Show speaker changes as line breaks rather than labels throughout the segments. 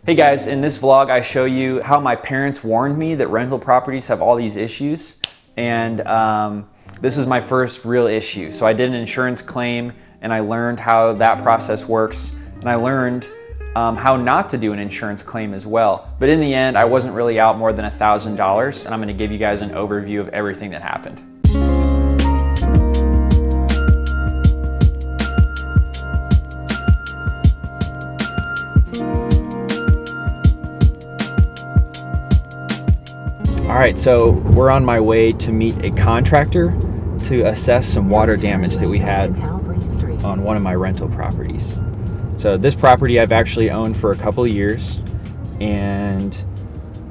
Hey guys, in this vlog I show you how my parents warned me that rental properties have all these issues, and this is my first real issue. So I did an insurance claim and I learned how that process works, and I learned how not to do an insurance claim as well. But in the end, I wasn't really out more than $1,000, and I'm gonna give you guys an overview of everything that happened. All right, so we're on my way to meet a contractor to assess some water damage that we had on one of my rental properties. So this property I've actually owned for a couple of years, and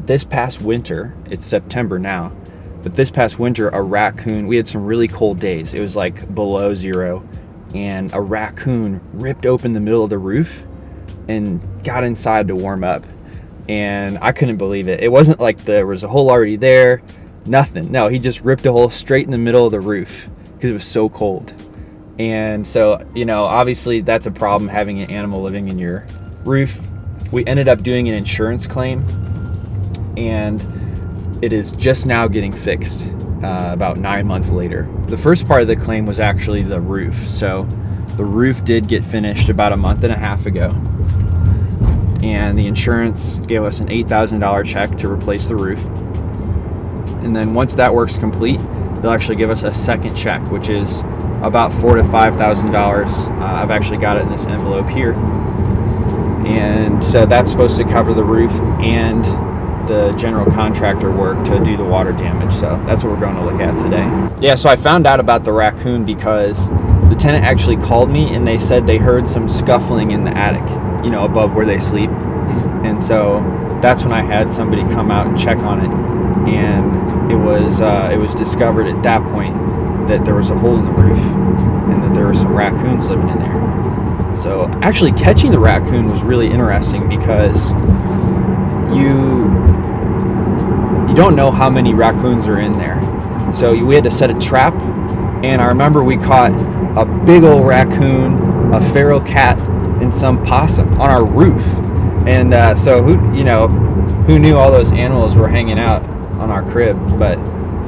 this past winter, it's September now, but this past winter a raccoon, we had some really cold days. It was like below zero, and a raccoon ripped open the middle of the roof and got inside to warm up. And I couldn't believe it. It wasn't like there was a hole already there, nothing. No, he just ripped a hole straight in the middle of the roof because it was so cold. And so, you know, obviously that's a problem, having an animal living in your roof. We ended up doing an insurance claim, and it is just now getting fixed about 9 months later. The first part of the claim was actually the roof. So the roof did get finished about a month and a half ago, and the insurance gave us an $8,000 check to replace the roof. And then once that work's complete, they'll actually give us a second check, which is about $4,000 to $5,000. I've actually got it in this envelope here. And so that's supposed to cover the roof and the general contractor work to do the water damage. So that's what we're going to look at today. Yeah, so I found out about the raccoon because the tenant actually called me and they said they heard some scuffling in the attic, you know, above where they sleep. And so that's when I had somebody come out and check on it, and it was discovered at that point that there was a hole in the roof and that there were some raccoons living in there. So actually catching the raccoon was really interesting because you don't know how many raccoons are in there. So we had to set a trap, and I remember we caught a big old raccoon, a feral cat, and some possum on our roof. And so who knew all those animals were hanging out on our crib? But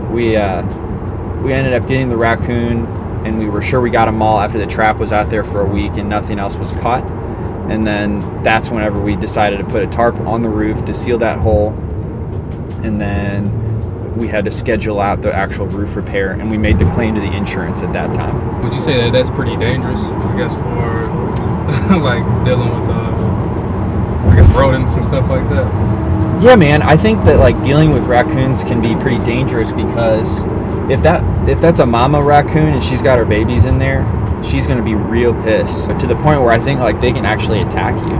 we ended up getting the raccoon, and we were sure we got them all after the trap was out there for a week and nothing else was caught. And then that's whenever we decided to put a tarp on the roof to seal that hole, and then we had to schedule out the actual roof repair, and we made the claim to the insurance at that time.
Would you say that that's pretty dangerous, I guess, for like dealing with I guess rodents and stuff like that?
Yeah, man, I think that like dealing with raccoons can be pretty dangerous, because if that's a mama raccoon and she's got her babies in there, she's going to be real pissed, to the point where I think like they can actually attack you.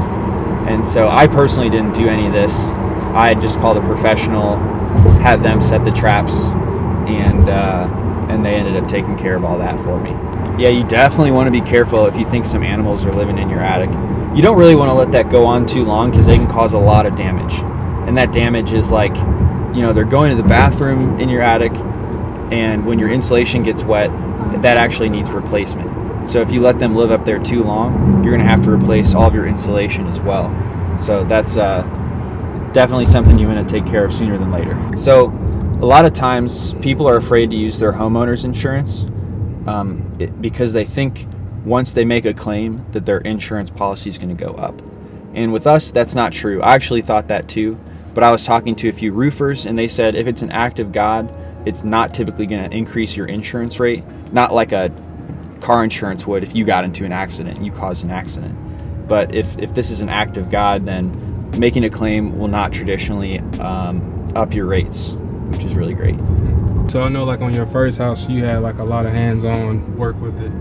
And so I personally didn't do any of this. I just called a professional, had them set the traps, and they ended up taking care of all that for me. Yeah, you definitely want to be careful if you think some animals are living in your attic. You don't really want to let that go on too long, because they can cause a lot of damage. And that damage is like, you know, they're going to the bathroom in your attic, and when your insulation gets wet, that actually needs replacement. So if you let them live up there too long, you're going to have to replace all of your insulation as well. So that's definitely something you want to take care of sooner than later. So a lot of times people are afraid to use their homeowner's insurance because they think once they make a claim that their insurance policy is going to go up. And with us, that's not true. I actually thought that too, but I was talking to a few roofers, and they said if it's an act of God, it's not typically going to increase your insurance rate, not like a car insurance would if you got into an accident and you caused an accident. But if this is an act of God, then making a claim will not traditionally up your rates, which is really great.
So I know like on your first house, you had like a lot of hands-on work with it,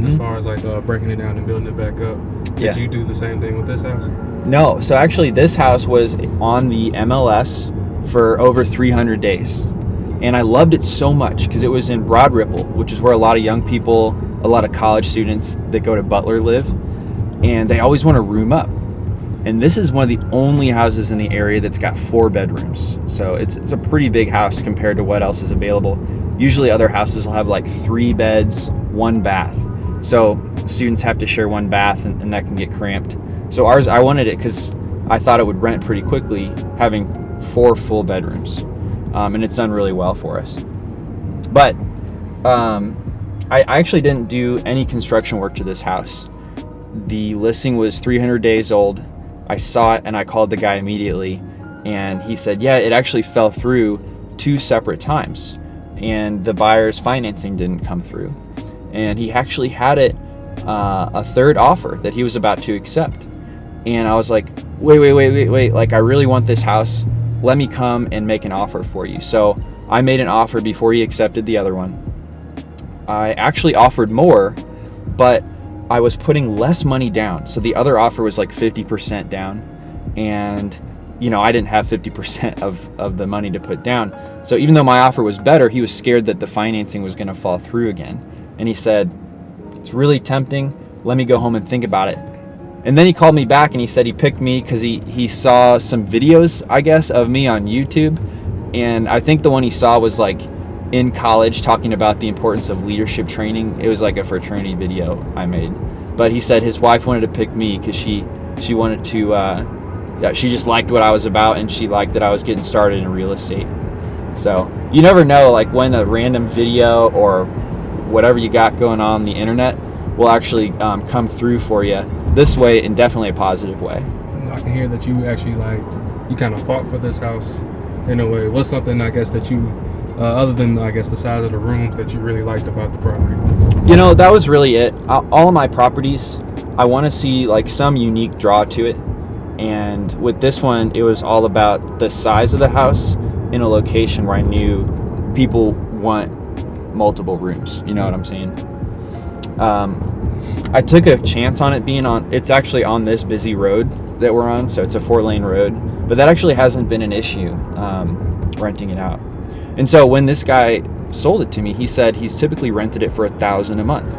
as far as like breaking it down and building it back up. Did you do the same thing with this house?
No, so actually this house was on the MLS for over 300 days. And I loved it so much because it was in Broad Ripple, which is where a lot of young people, a lot of college students that go to Butler live, and they always want to room up. And this is one of the only houses in the area that's got 4 bedrooms. So it's a pretty big house compared to what else is available. Usually other houses will have like 3 beds, 1 bath. So students have to share 1 bath, and that can get cramped. So ours, I wanted it because I thought it would rent pretty quickly, having 4 full bedrooms, and it's done really well for us. But I actually didn't do any construction work to this house. The listing was 300 days old. I saw it and I called the guy immediately, and he said, yeah, it actually fell through 2 separate times, and the buyer's financing didn't come through. And he actually had it a third offer that he was about to accept. And I was like, wait, like, I really want this house. Let me come and make an offer for you. So I made an offer before he accepted the other one. I actually offered more, but I was putting less money down. So the other offer was like 50% down, and I didn't have 50% of the money to put down. So even though my offer was better, he was scared that the financing was going to fall through again. And he said, it's really tempting. Let me go home and think about it. And then he called me back and he said he picked me because he saw some videos, I guess, of me on YouTube. And I think the one he saw was like in college talking about the importance of leadership training. It was like a fraternity video I made. But he said his wife wanted to pick me because she wanted to, she just liked what I was about, and she liked that I was getting started in real estate. So you never know, like, when a random video or whatever you got going on the internet will actually come through for you this way, in definitely a positive way.
I can hear that you actually you kind of fought for this house in a way. What's something, I guess, that you other than, I guess, the size of the rooms, that you really liked about the property?
That was really it. All of my properties, I want to see like some unique draw to it, and with this one it was all about the size of the house in a location where I knew people want multiple rooms. You know what I'm saying? I took a chance on it being it's actually on this busy road that we're on, so it's a 4-lane road, but that actually hasn't been an issue renting it out. And so when this guy sold it to me, he said he's typically rented it for $1,000 a month.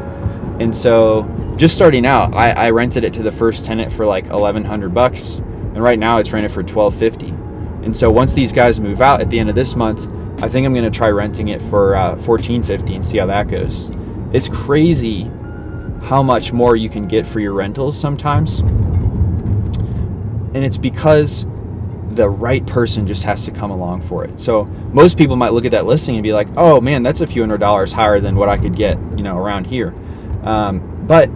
And so just starting out, I rented it to the first tenant for like $1,100, and right now it's rented for $1,250. And so once these guys move out at the end of this month, I think I'm going to try renting it for $1,450 and see how that goes. It's crazy how much more you can get for your rentals sometimes. And it's because the right person just has to come along for it. So most people might look at that listing and be like, oh man, that's a few $100s higher than what I could get, around here. But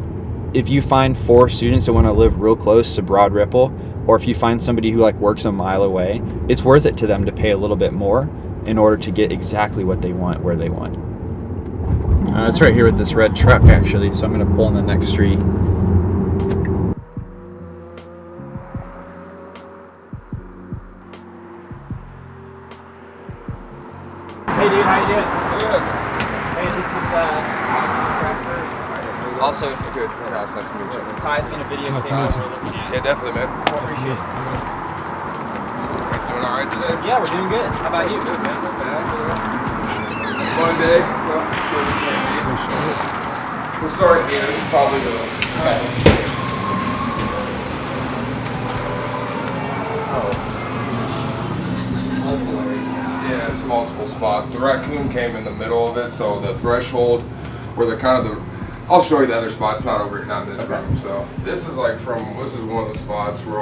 if you find 4 students that want to live real close to Broad Ripple, or if you find somebody who works a mile away, it's worth it to them to pay a little bit more in order to get exactly what they want, where they want. It's right here with this red truck, actually, so I'm going to pull in the next street. Hey dude, how you doing?
Good.
Hey, this is contractor.
Also good. Nice to meet you.
Ty's gonna videotape what we're looking at.
Yeah, definitely, man.
Appreciate it.
You doing all right today?
Yeah, we're doing good. How about you?
Good, man. Not bad. Fun day. So we'll start here. Probably the.
Okay.
Yeah, it's multiple spots. The raccoon came in the middle of it, so the threshold, where I'll show you the other spots, not in this room. So this is one of the spots where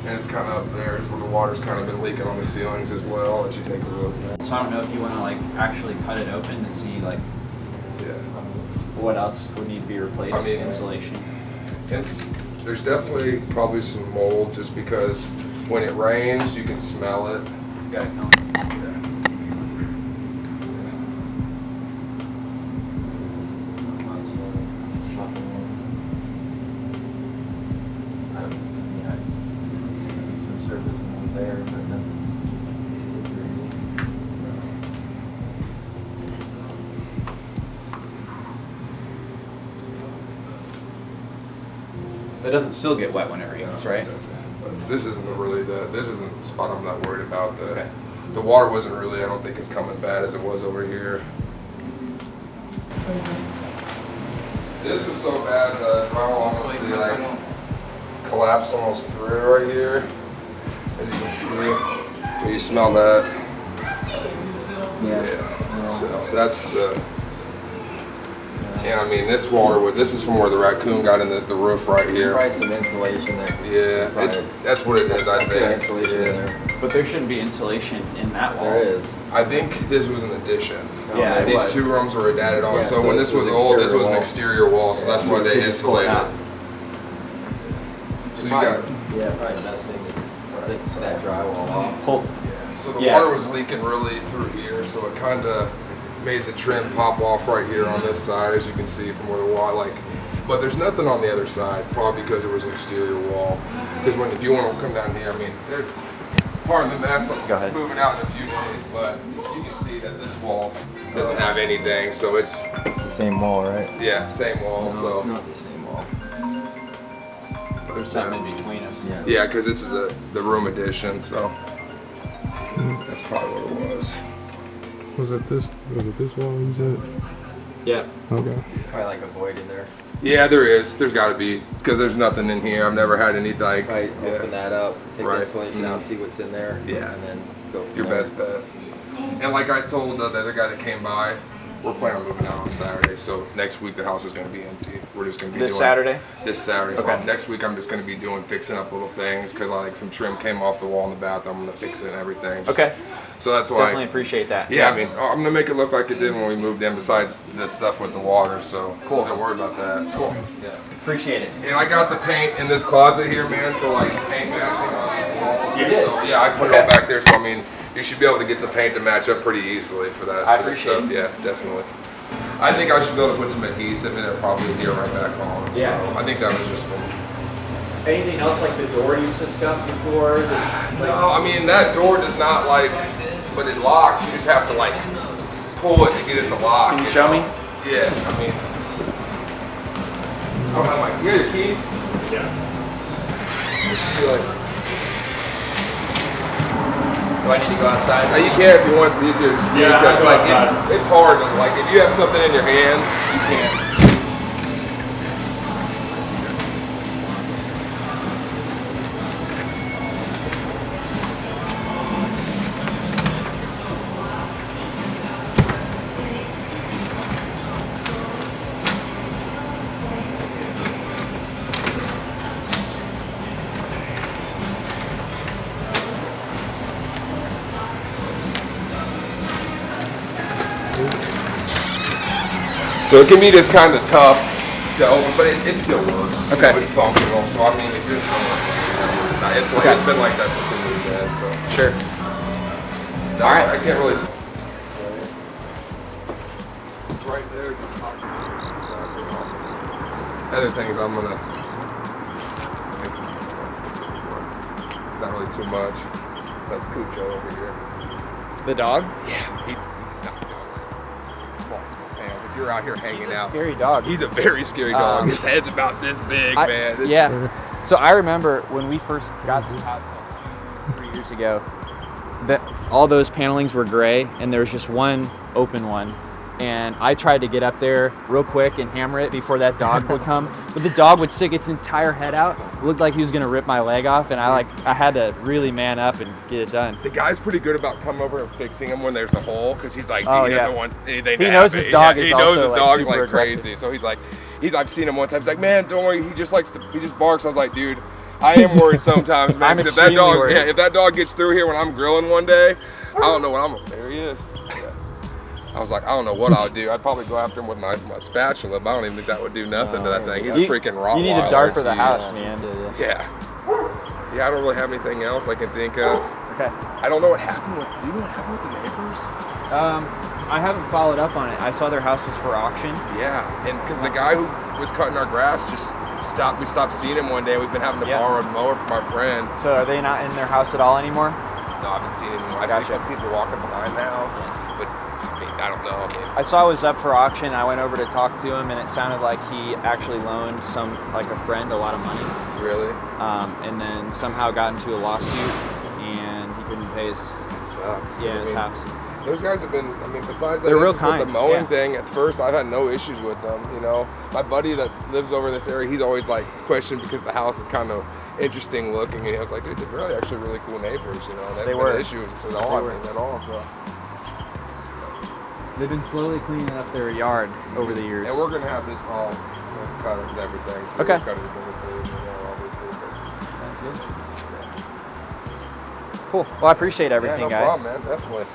and it's kind of up there, is where the water's kind of been leaking on the ceilings as well. I'll let you take a look.
So I don't know if you want to actually cut it open to see
Yeah.
what else would need to be replaced. Insulation.
There's definitely probably some mold, just because when it rains you can smell it.
Got it, Colin. It doesn't still get wet when it rains, right?
It doesn't. But this isn't the spot I'm not worried about.
Okay.
The water wasn't really, I don't think it's coming bad as it was over here. This was so bad, the drywall honestly collapsed almost through right here. As you can see, can you smell that?
Yeah.
So that's the And I mean, this this is from where the raccoon got in the roof right here.
Probably some insulation there.
Yeah, that's what it is, I think.
Insulation in there.
But there shouldn't be insulation in that wall.
There is.
I think this was an addition.
No,
Yeah,
it
These
was.
2 rooms were added on.
Yeah,
so when this was old, this was an exterior wall. So that's why they
You just pull it
insulated.
out.
So you got.
Yeah, probably the best thing is just take that drywall off.
Pull.
So the
Yeah.
water was leaking really through here, so it kind of made the trim pop off right here on this side, as you can see from where the wall, but there's nothing on the other side, probably because it was an exterior wall. Because if you want to come down here, I mean, there's part of the mess.
Go ahead.
Moving out in a few days, but you can see that this wall doesn't have anything, so it's
It's the same wall, right?
same wall.
No,
so
it's not the same wall.
There's something in between them.
Yeah.
yeah, because this is the room addition, so that's probably what it was.
Was it this wall you said?
Yeah.
Okay.
Probably like a void in there.
Yeah, there is. There's got to be, because there's nothing in here. I've never had any
Right,
yeah.
open that up, take
Right.
the insulation out,
Mhm.
see what's in there.
Yeah.
And then go from
Your
there.
best bet. And like I told the other guy that came by, we're planning on moving out on Saturday. So next week the house is going to be empty. We're just going to be
This
doing
Saturday?
This Saturday.
Okay.
So next week I'm just going to be fixing up little things because like some trim came off the wall in the bathroom. I'm going to fix it and everything.
Okay.
So that's why.
Definitely appreciate that.
Yeah, I mean, I'm going to make it look like it did when we moved in. Besides this stuff with the water, so
Cool.
don't worry about that. So,
Cool.
Yeah.
Appreciate it.
And I got the paint in this closet here, man, for like paint matching on these walls.
You did?
So, yeah, I put it all back there. So I mean, you should be able to get the paint to match up pretty easily for that.
I
for this
appreciate
stuff.
it.
Yeah, definitely. I think I should be able to put some adhesive in it, probably here right back on.
Yeah.
So I think that was just from.
Anything else like the door used to scuff before?
No, I mean that door does not but it locks. You just have to pull it to get it to lock.
Can you show me?
Yeah, I mean. Oh, I'm like, you got your keys?
Yeah. Do I need to go outside?
You can if you want. It's easier to see.
Yeah,
because
I go outside.
it's hard. If you have something in your hands, you can't. So it can be just kind of tough to open, but it still works.
Okay.
You know, it's functional. So I mean, if you're it's been like that since we moved in. So
Sure.
no,
All right.
I can't really. It's right there. Other things I'm gonna. It's not really too much. That's Cucho over here.
The dog?
Yeah, he's not doing multiple pounds. If you're out here hanging
He's a
out,
scary dog.
he's a very scary dog. His head's about this big, man. It's-
Yeah. So I remember when we first got this house like 2-3 years ago, that all those panelings were gray and there was just one open one. And I tried to get up there real quick and hammer it before that dog would come. But the dog would stick its entire head out. It looked like he was gonna rip my leg off, and I had to really man up and get it done.
The guy's pretty good about coming over and fixing him when there's a hole, because he's like,
Oh,
he
yeah.
doesn't want anything
He
to
knows
happen.
his dog
Yeah,
is
he knows
also,
his
like,
dog's
super
like crazy.
aggressive.
So I've seen him one time. He's like, man, don't worry. He just barks. I was like, dude, I am worried sometimes, man.
I'm
'cause if that
extremely
dog,
worried.
if that dog gets through here when I'm grilling one day, I don't know what there he is. I was like, I don't know what I'll do. I'd probably go after him with my spatula, but I don't even think that would do nothing to that thing. He's a freaking Rottweiler.
You need a dart for the
Jeez.
house, man.
Yeah. Yeah, I don't really have anything else I can think of.
Okay.
I don't know what happened with. Do you know what happened with the neighbors?
I haven't followed up on it. I saw their house was for auction.
Yeah, and because the guy who was cutting our grass just stopped. We stopped seeing him one day. We've been having to
Yeah.
borrow a mower from our friend.
So are they not in their house at all anymore?
No, I haven't seen him. I
Gotcha.
see people walking behind the house, but I mean, I don't know. I mean,
I saw it was up for auction. I went over to talk to him, and it sounded like he actually loaned a friend a lot of money,
really,
and then somehow got into a lawsuit, and he couldn't pay his
it sucks. 'cause, I
his
mean,
house.
Those guys have been, besides
They're
that,
real
just with
kind,
the mowing
yeah.
thing, at first I've had no issues with them, you know. My buddy that lives over in this area, he's always questioned because the house is kind of interesting looking, and he was like, dude, they're really actually really cool neighbors, you know.
They were.
issues at all,
They were.
at all, so.
They've been slowly cleaning up their yard over the years.
And we're gonna have this all cut and everything. So
Okay.
we'll cut it obviously.
Sounds good. Cool. Well, I appreciate everything,
Yeah, no
guys.
problem, man. Definitely.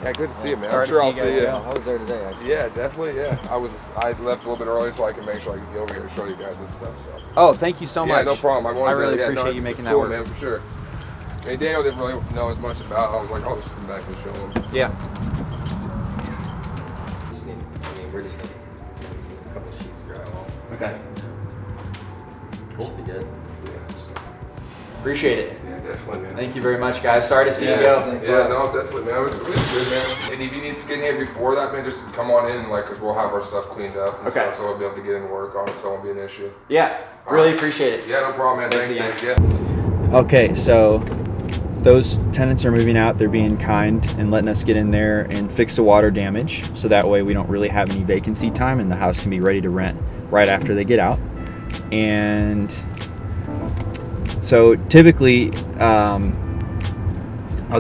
Yeah, good to see you, man.
Sorry
I'm
to
sure I'll
see you guys
see you.
go.
I was there today, actually.
Yeah, definitely. Yeah, I left a little bit early so I can make sure I can get over here and show you guys this stuff. So.
Oh, thank you so much.
Yeah, no problem.
I really appreciate you making that
cool,
work.
man, for sure. I mean, Daniel didn't really know as much about it. I was like, I'll just come back and show him.
Yeah.
We're just gonna a couple sheets of drywall.
Okay.
Cool. Should be good.
Yeah, so,
Appreciate it.
yeah, definitely, man.
Thank you very much, guys. Sorry to see you
Yeah,
go.
yeah, no, definitely, man. It was good, man. And if you need to get in here before that, man, just come on in, and like, cause we'll have our stuff cleaned up and
Okay.
stuff, so we'll be able to get in and work on it, so it won't be an issue.
Yeah. Really appreciate it.
Yeah, no problem, man.
Thanks
Thanks,
again.
Dave. Yeah.
Okay, so those tenants are moving out. They're being kind and letting us get in there and fix the water damage. So that way we don't really have any vacancy time and the house can be ready to rent right after they get out. And so typically I'll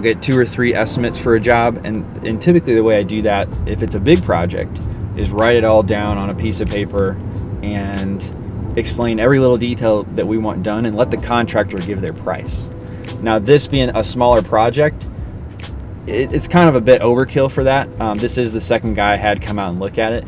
get 2 or 3 estimates for a job. And typically the way I do that, if it's a big project, is write it all down on a piece of paper and explain every little detail that we want done and let the contractor give their price. Now, this being a smaller project, it's kind of a bit overkill for that. This is the second guy I had come out and look at it.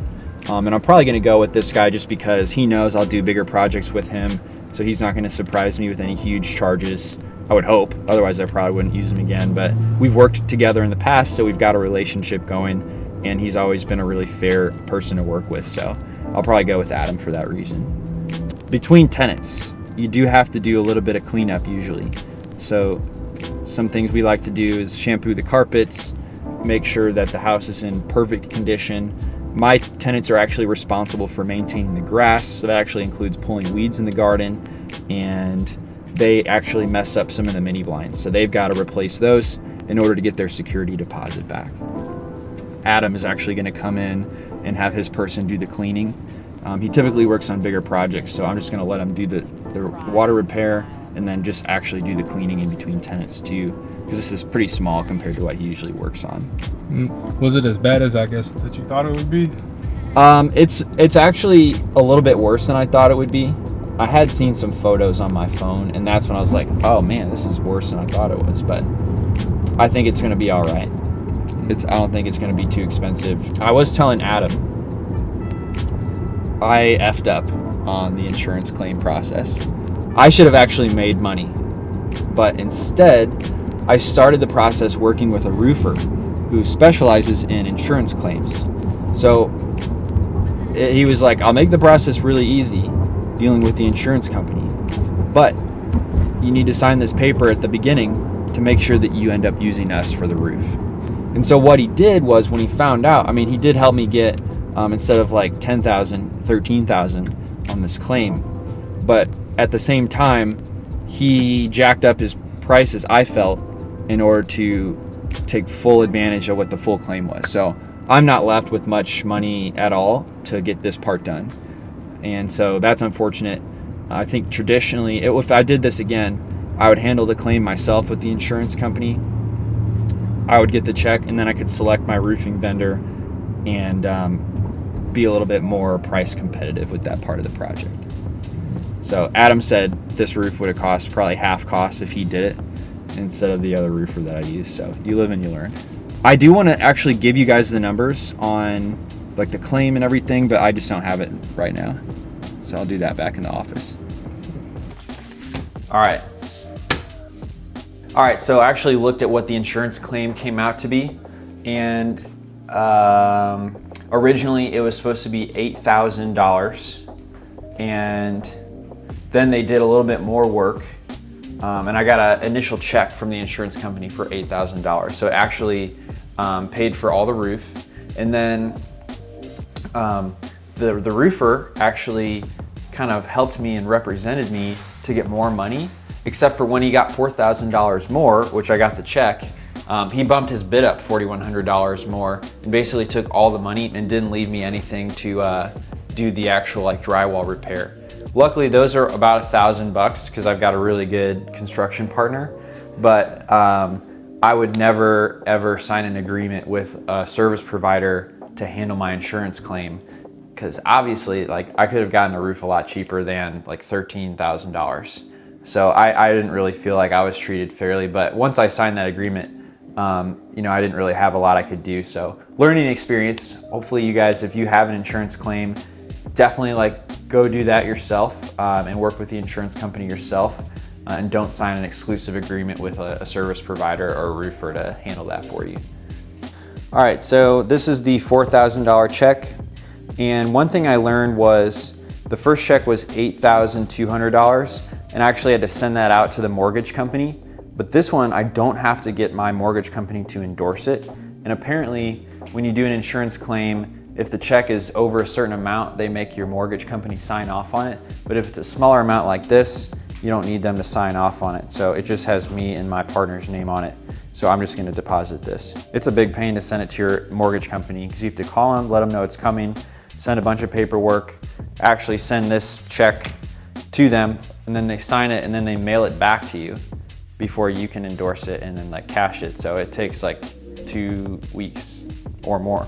And I'm probably going to go with this guy just because he knows I'll do bigger projects with him. So he's not going to surprise me with any huge charges, I would hope. Otherwise, I probably wouldn't use him again. But we've worked together in the past, so we've got a relationship going. And he's always been a really fair person to work with. So I'll probably go with Adam for that reason. Between tenants, you do have to do a little bit of cleanup usually. So some things we like to do is shampoo the carpets, make sure that the house is in perfect condition. My tenants are actually responsible for maintaining the grass, so that actually includes pulling weeds in the garden, and they actually mess up some of the mini blinds. So they've got to replace those in order to get their security deposit back. Adam is actually going to come in and have his person do the cleaning. He typically works on bigger projects, so I'm just going to let him do the water repair and then just actually do the cleaning in between tenants too, because this is pretty small compared to what he usually works on.
Was it as bad as I guess that you thought it would be?
It's actually a little bit worse than I thought it would be. I had seen some photos on my phone, and that's when I was like, oh man, this is worse than I thought it was, but I think it's going to be all right. I don't think it's going to be too expensive. I was telling Adam, I effed up on the insurance claim process. I should have actually made money, but instead I started the process working with a roofer who specializes in insurance claims. So he was like, I'll make the process really easy dealing with the insurance company, but you need to sign this paper at the beginning to make sure that you end up using us for the roof. And so what he did was, when he found out, I mean, he did help me get, instead of like $10,000, $13,000 on this claim. But at the same time, he jacked up his prices, I felt, in order to take full advantage of what the full claim was. So I'm not left with much money at all to get this part done. And so that's unfortunate. I think traditionally, if I did this again, I would handle the claim myself with the insurance company. I would get the check, and then I could select my roofing vendor and be a little bit more price competitive with that part of the project. So Adam said this roof would have cost probably half cost if he did it instead of the other roofer that I used. So you live and you learn. I do want to actually give you guys the numbers on like the claim and everything, but I just don't have it right now. So I'll do that back in the office. All right, so I actually looked at what the insurance claim came out to be, and originally it was supposed to be $8,000, and then they did a little bit more work, and I got an initial check from the insurance company for $8,000. So it actually paid for all the roof, and then the roofer actually kind of helped me and represented me to get more money. Except for when he got $4,000 more, which I got the check, he bumped his bid up $4,100 more and basically took all the money and didn't leave me anything to do the actual like drywall repair. Luckily, those are about $1,000 because I've got a really good construction partner. But I would never ever sign an agreement with a service provider to handle my insurance claim, because obviously like I could have gotten a roof a lot cheaper than like $13,000. So I didn't really feel like I was treated fairly, but once I signed that agreement, you know, I didn't really have a lot I could do. So learning experience. Hopefully you guys, if you have an insurance claim, definitely like go do that yourself and work with the insurance company yourself, and don't sign an exclusive agreement with a service provider or a roofer to handle that for you. All right, so this is the $4,000 check. And one thing I learned was the first check was $8,200, and I actually had to send that out to the mortgage company. But this one, I don't have to get my mortgage company to endorse it. And apparently, when you do an insurance claim, if the check is over a certain amount, they make your mortgage company sign off on it. But if it's a smaller amount like this, you don't need them to sign off on it. So it just has me and my partner's name on it. So I'm just gonna deposit this. It's a big pain to send it to your mortgage company because you have to call them, let them know it's coming, send a bunch of paperwork, actually send this check to them, and then they sign it and then they mail it back to you before you can endorse it and then like cash it. So it takes like 2 weeks or more.